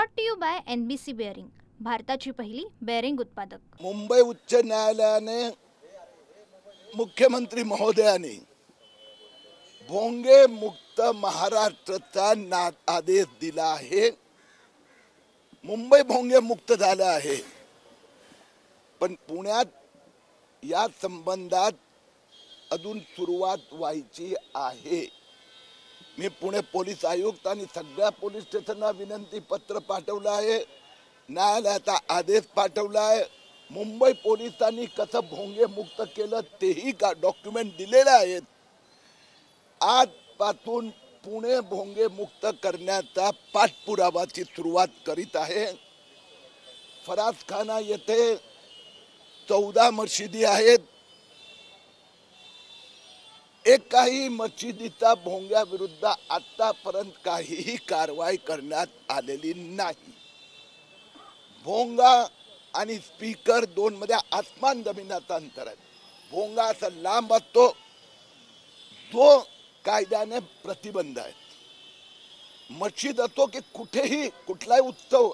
Brought to you by NBC bearing, भारताची पहिली bearing उत्पादक. मुंबई उच्च न्यायालयाने मुख्यमंत्री महोदयांनी भोंगे मुक्त महाराष्ट्राचा आदेश दिला आहे. मुंबई भोंगे मुक्त झालं आहे, पण पुण्यात या संबंधात अजून सुरुवात व्हायची आहे. मी पुणे पोलीस आयुक्त आणि सगळ्या पोलीस स्टेशनला विनंती पत्र पाठवलं आहे, न्यायालयाचा आदेश पाठवला आहे. मुंबई पोलिसांनी कसं भोंगे मुक्त केलं तेही डॉक्युमेंट दिलेले आहेत. आजपासून पुणे भोंगे मुक्त करण्याचा पाठपुरावाची सुरुवात करीत आहे. फरासखाना येथे 14 मशिदी आहेत. एकाही मशिदीचा भोंग्या विरुद्ध आतापर्यंत काहीही कारवाई करण्यात आलेली नाही. भोंगा आणि स्पीकर दोन मध्ये आसमान जमिनाचा अंतर आहे. भोंगा असा लांब असतो, जो कायद्याने प्रतिबंध आहे. मशीद असतो की कुठेही कुठलाही उत्सव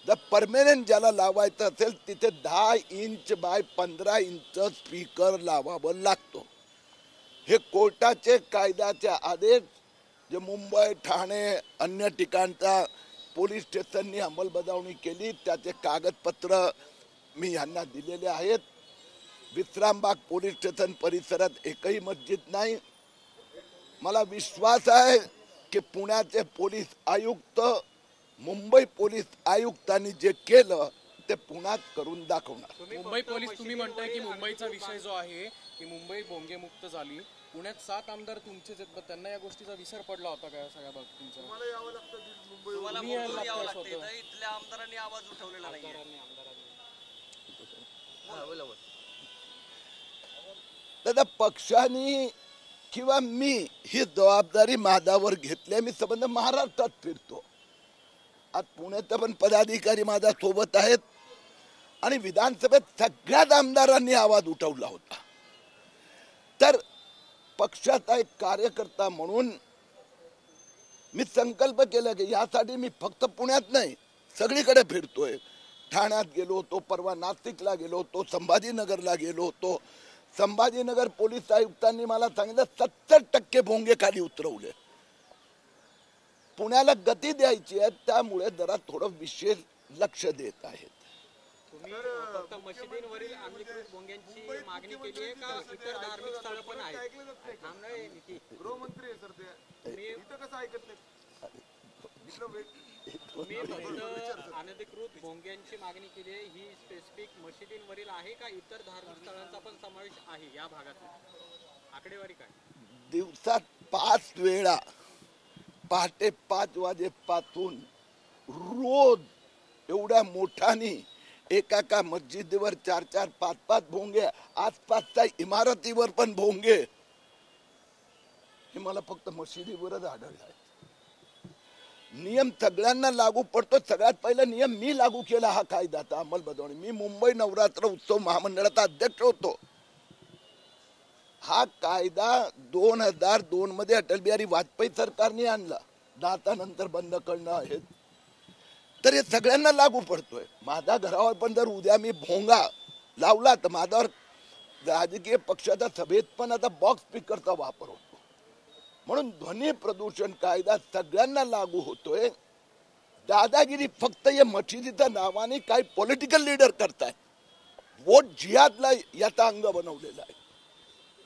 जर परमनंट ज्याला लावायचं असेल तिथे 10 इंच बाय 15 इंच स्पीकर लावावं लागतो. हे कोर्टाचे कायद्याचे आदेश जे मुंबई ठाणे अन्य ठिकाणचा पोलीस स्टेशननी अंमलबजावणी केली त्याचे कागदपत्र मी यांना दिलेले आहेत. विश्रामबाग पोलीस स्टेशन परिसरात एकही मस्जिद नाही. मला विश्वास आहे की पुण्याचे पोलीस आयुक्त मुंबई पोलीस आयुक्तांनी जे केलं ते पुण्यात करून दाखवणार. मुंबई पोलीस तुम्ही म्हणताय की मुंबईचा विषय जो आहे की मुंबई भोंगे मुक्त झाली, पुण्यात 7 आमदार तुमचेच आहेत, त्यांना या गोष्टीचा विसर पडला होता का सगळ्या बाबतींचा? तुम्हाला यावं लागतं इथल्या आमदारांनी आवाज उठवलेला नाही. दादा पक्षाने किंवा मी ही जबाबदारी माझ्यावर घेतली. मी संबंध महाराष्ट्रात फिरतो. आज पुण्यात पण पदाधिकारी माझ्या सोबत आहेत आणि विधानसभेत सगळ्याच आमदारांनी आवाज उठवला होता. तर पक्षाचा एक कार्यकर्ता म्हणून मी संकल्प केला की यासाठी मी फक्त पुण्यात नाही सगळीकडे फिरतोय. ठाण्यात गेलो होतो, परवा नाशिकला गेलो होतो, संभाजीनगरला गेलो होतो. संभाजीनगर पोलीस आयुक्तांनी मला सांगितलं 70% भोंगे खाली उतरवले. पुण्याला गती द्यायची आहे, त्यामुळे जरा थोडं विशेष लक्ष देत आहेत. तुम्ही फक्त मशिदींवरील अंगीकृत भोंग्यांची मागणी केली आहे का इतर धार्मिक स्थळ पण आहेत? गृहमंत्री सर ते इथं कसं ऐकत नाही? तुम्ही फक्त अनधिकृत भोंग्यांची मागणी केली आहे, ही स्पेसिफिक मशिदींवरील आहे का इतर धार्मिक स्थळांचा पण समावेश आहे या भागात? आकडेवारी काय? दिवसात 5 वेळा पहाटे 5 वाजेपासून रोज एवढ्या मोठ्याने एका मस्जिदीवर 4-4, 5-5 भोंगे, आसपासच्या इमारतीवर पण भोंगे. हे मला फक्त मशिदीवरच आढळलं आहे. नियम सगळ्यांना लागू पडतो. सगळ्यात पहिला नियम मी लागू केला हा कायद्याचा अंमलबजावणी. मी मुंबई नवरात्र उत्सव महामंडळाचा अध्यक्ष होतो. हा कायदा 2002 मध्ये अटल बिहारी वाजपेयी सरकारने आणला. 10 नंतर बंद करणं आहे. तर हे सगळ्यांना लागू पडतोय. माझ्या घरावर पण जर उद्या मी भोंगा लावला तर माझ्यावर राजकीय पक्षाच्या सभेत पण आता बॉक्स स्पीकरचा वापर होतो. म्हणून ध्वनी प्रदूषण कायदा सगळ्यांना लागू होतोय. दादागिरी फक्त या मशिदीच्या नावाने काही पॉलिटिकल लीडर करतायत. वोट जिहादला याचा अंग बनवलेला आहे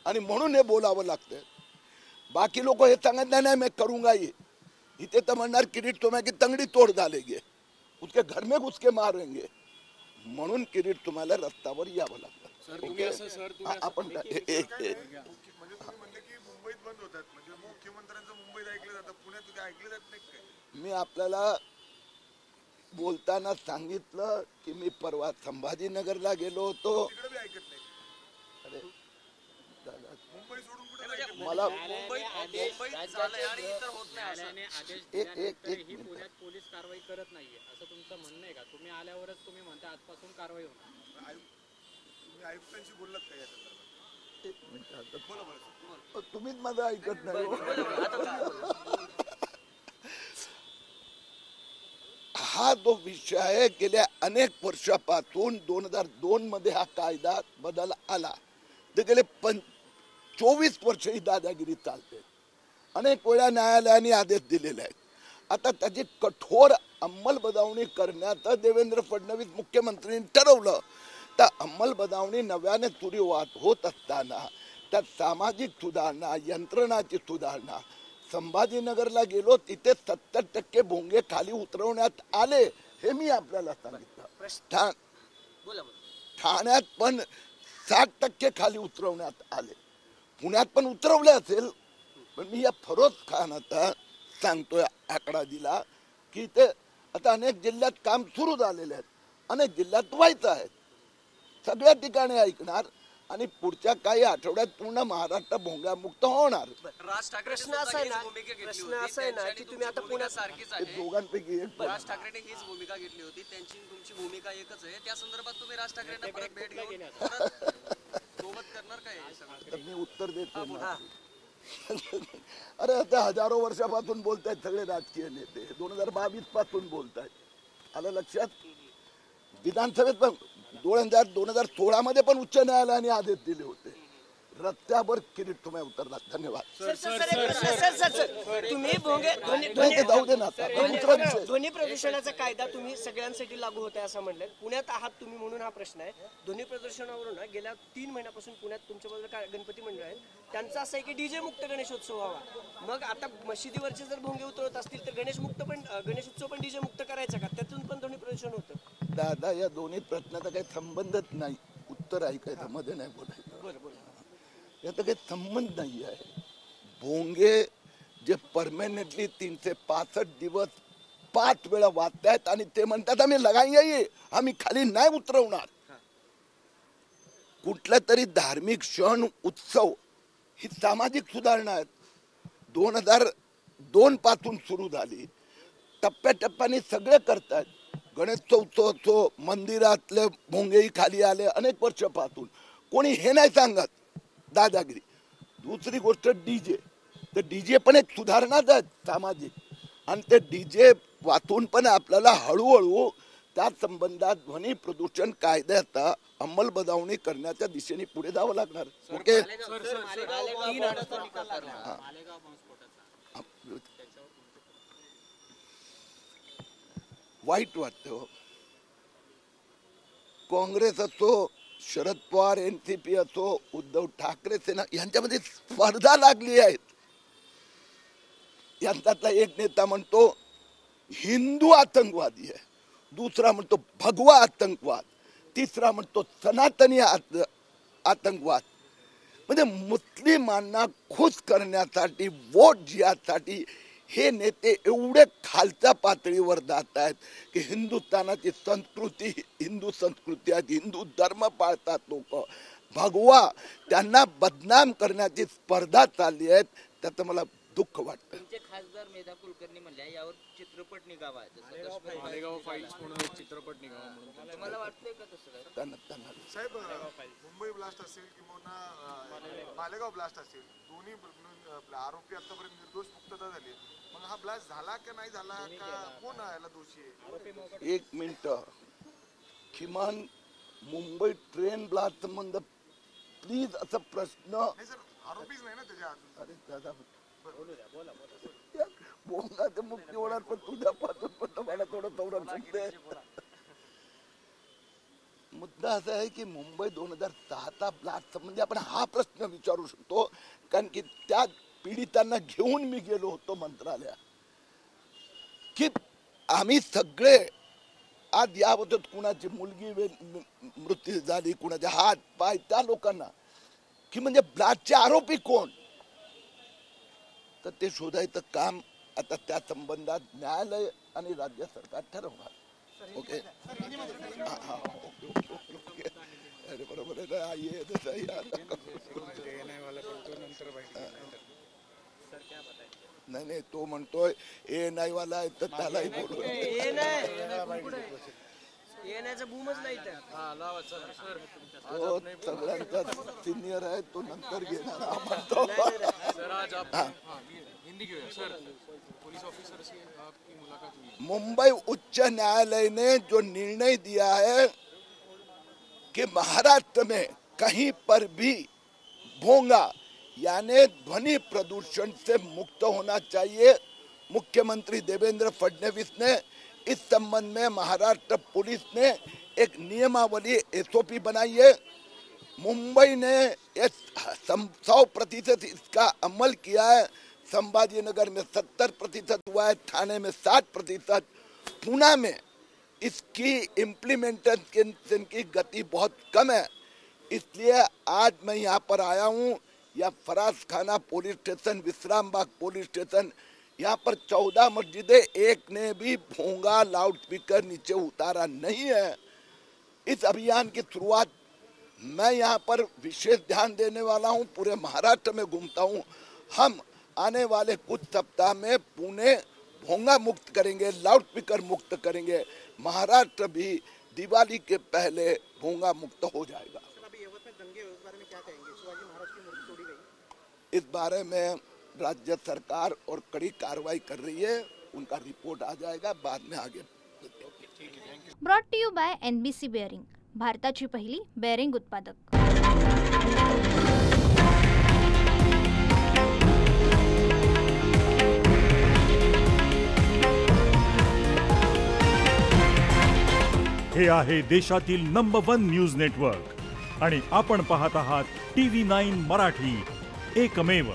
आणि म्हणून हे बोलावं लागतंय. बाकी लोक हे सांगत नाही मैं करूंगा ये. इथे तर म्हणणार किरीट तुम्हा की तंगडी तोड डालेंगे, उसके घर में घुस के मारेंगे. म्हणून किरीट तुम्हाला रस्त्यावर यावं लागतं. आपण म्हणजे तुम्ही म्हणले की मुंबईत बंद होतात, म्हणजे मुख्यमंत्र्यांचं मुंबईत ऐकलं जातं, पुण्यात ऐकलं जात नाही काय? मी आपल्याला बोलताना सांगितलं की मी परवा संभाजीनगरला गेलो होतो. तिकडे ऐकत नाही. अरे मुंबई सोडून मला पुण्यात पोलीस कारवाई करत नाहीये असं तुमचं म्हणणं आहे का? तुम्ही आल्यावरच तुम्ही म्हणता आजपासून कारवाई होणार. तुम्ही आयुक्तांशी बोललात का या संदर्भात? तुम्हीच माझं ऐकत नाही. हा जो विषय आहे गेल्या अनेक वर्षापासून 2002 मध्ये हा कायदा बदल आला, तर गेले 24 वर्ष ही दादागिरी चालते. अनेक वेळा न्यायालयाने आदेश दिलेले आहेत. आता त्याची कठोर अंमलबजावणी करण्याचं देवेंद्र फडणवीस मुख्यमंत्र्यांनी ठरवलं. तर अंमलबजावणी नव्याने सुरुवात होत असताना त्यात सामाजिक सुधारणा, यंत्रणाची सुधारणा. संभाजीनगरला गेलो, तिथे 70% भोंगे खाली उतरवण्यात आले, हे मी आपल्याला सांगितलं. ठाण्यात पण 60% खाली उतरवण्यात आले. पुण्यात पण उतरवले असेल, पण मी या फरोज खान आता सांगतोय आकडा दिला की ते आता अनेक जिल्ह्यात काम सुरू झालेले आहेत, अनेक जिल्ह्यात व्हायचं आहे. सगळ्या ठिकाणी ऐकणार आणि पुढच्या काही आठवड्यात पूर्ण महाराष्ट्र भोंग्यामुक्त होणार. प्रश्न असा आहे ना की तुम्ही आता पुण्यात सारखीच ते आहे. दोघांपैकी एक राज ठाकरेंनी हीच भूमिका घेतली होती, त्यांची तुमची भूमिका एकच आहे. त्या संदर्भात तुम्ही राज ठाकरेंना परत भेट घेऊन परत सोबत करणार काय हे सगळं? तर मी उत्तर देतो ना. अरे आता हजारो वर्षापासून बोलतायत सगळे राजकीय नेते, 2022 पासून बोलतायत. आलं लक्षात? विधानसभेत पण 2016 मध्ये पण उच्च न्यायालयाने आदेश दिले होते. रस्त्यावर किरीट तुम्ही उतरला. धन्यवाद. तुम्ही भोंगे नाही, ते जाऊ दे ना आता. दुसरा विषय. ध्वनी प्रदूषणाचा कायदा तुम्ही सगळ्यांसाठी लागू होता असं म्हणलं. पुण्यात आहात तुम्ही म्हणून हा प्रश्न आहे. ध्वनी प्रदूषणावरून ना गेल्या 3 महिन्यापासून पुण्यात तुमच्याबरोबर गणपती मंडळ आहे, त्यांचं असं आहे की डीजे मुक्त गणेशोत्सव व्हावा. मग आता मशिदीवरचे जर भोंगे उतरवत असतील तर गणेशोत्सव पण डीजे मुक्त करायचा का? त्यातून पण ध्वनी प्रदूषण होतं. दादा, या दोन्ही प्रश्नाचा काही संबंधच नाही. उत्तर ऐकायचं, मध्ये नाही बोलायचं. बरं. याचा काही संबंध नाही आहे. भोंगे जे परमनंटली 365 दिवस 5 वेळा वाजतायत आणि ते म्हणतात आम्ही लगाएंगे, आम्ही खाली नाही उतरवणार. कुठला तरी धार्मिक सण उत्सव ही सामाजिक सुधारणा आहेत. 2002 पासून सुरू झाली, टप्प्याटप्प्याने सगळे करतायत. गणेशोत्सव असो, मंदिरातले भोंगेही खाली आले अनेक वर्षापासून. कोणी हे नाही सांगत दादागिरी. दुसरी गोष्ट डीजे, तर डीजे पण एक सुधारणाच आहे सामाजिक, आणि ते डीजे वाचून पण आपल्याला हळूहळू त्या संबंधात ध्वनी प्रदूषण कायद्याचा अंमलबजावणी करण्याच्या दिशेने पुढे जावं लागणार. ओके. वाईट वाटतं. काँग्रेस असो, शरद पवार, एनसीपी असो, उद्धव ठाकरे सेना यांच्यामध्ये स्पर्धा लागली आहे. यांच्यातला एक नेता म्हणतो हिंदू आतंकवादी आहे, दुसरा म्हणतो भगवा आतंकवाद, तिसरा म्हणतो सनातनी आतंकवाद. म्हणजे मुस्लिमांना खुश करण्यासाठी, वोट जिहासाठी हे नेते एवढे खालच्या पातळीवर जात आहेत की हिंदुस्थानाची संस्कृती, हिंदू संस्कृती आहे, हिंदू धर्म पाळतात लोक. भगवा त्यांना बदनाम करण्याची स्पर्धा चालली आहे. त्याचं मला दुःख वाटतं. तुमचे खासदार मेधा कुलकर्णी म्हणले यावर चित्रपट निघावा, मालेगाव फाईल्स म्हणून एक चित्रपट निघावा म्हणून तुम्हाला वाटतंय का तसं? साहेब, मुंबई ब्लास्ट असेल किंवा मालेगाव ब्लास्ट असेल, दोन्ही आरोपी आतापर्यंत निर्दोष मुक्तता झाली. मग हा ब्लास्ट झाला का नाही झाला, का कोण याला दोषी आहे? 1 मिनिट, किमान मुंबई ट्रेन ब्लास्ट संबंध प्लीज असा प्रश्न. नाही सर, आरोपीच नाही ना त्याच्या अजून. अरे दादा, भोंगाचं मुक्ती होणार, पण तुझ्यापासून पण मला थोडं संरक्षण दे. मुद्दा असा आहे की मुंबई 2006चा ब्लास्ट म्हणजे आपण हा प्रश्न विचारू शकतो, कारण की त्या पीडितांना घेऊन मी गेलो होतो मंत्रालयात. की आम्ही सगळे आज याबद्दल कुणाची मुलगी मृत्यू झाली, कुणाचे हात पाय, त्या लोकांना की म्हणजे ब्लास्टचे आरोपी कोण, तर ते शोधायचं काम आता त्या संबंधात न्यायालय आणि राज्य सरकार ठरवणार. ओके. अरे बरोबर आहे ना, ये नाही, तो म्हणतोय ए नाही वाला आहे तर त्यालाही बोलू. येण्याचा बूमच नाही तर. तो सगळ्यांचा सिनियर आहे, तो नंतर घेणार म्हणतो. सर आज आपण हिंदी घेऊया सर. पुलिस ऑफिसर से आपकी मुलाकात हुई? मुंबई उच्च न्यायालय ने जो निर्णय दिया है कि महाराष्ट्र में कहीं पर भी भोंगा यानी ध्वनि प्रदूषण से मुक्त होना चाहिए। मुख्यमंत्री देवेंद्र फडणवीस ने इस संबंध में महाराष्ट्र पुलिस ने एक नियमावली SOP बनाई है। मुंबई ने 100% इसका अमल किया है। संभाजीनगर में 70% हुआ है, ठाणे में 60%, पुणे में इसकी इम्प्लीमेंटेशन की गति बहुत कम है। इसलिए आज मैं यहाँ पर आया हूँ। या फराज खाना पुलिस स्टेशन, विश्राम बाग पुलिस स्टेशन, यहाँ पर 14 मस्जिदें, एक ने भी भोंगा लाउड स्पीकर नीचे उतारा नहीं है। इस अभियान की शुरुआत मैं यहाँ पर विशेष ध्यान देने वाला हूँ। पूरे महाराष्ट्र में घूमता हूँ। हम आने वाले कुछ सप्ताह में पुणे भोंगा मुक्त करेंगे, लाउड स्पीकर मुक्त करेंगे। महाराष्ट्र भी दिवाली के पहले भोंगा मुक्त हो जाएगा। इस बारे में राज्य सरकार और कड़ी कार्रवाई कर रही है। उनका रिपोर्ट आ जाएगा, बाद में आगे। Brought to you by NBC bearing, भारताची पहिली बेअरिंग उत्पादक। हे आहे देशातील नंबर 1 न्यूज नेटवर्क आणि आपण पाहत आहात TV9 मराठी, एकमेव।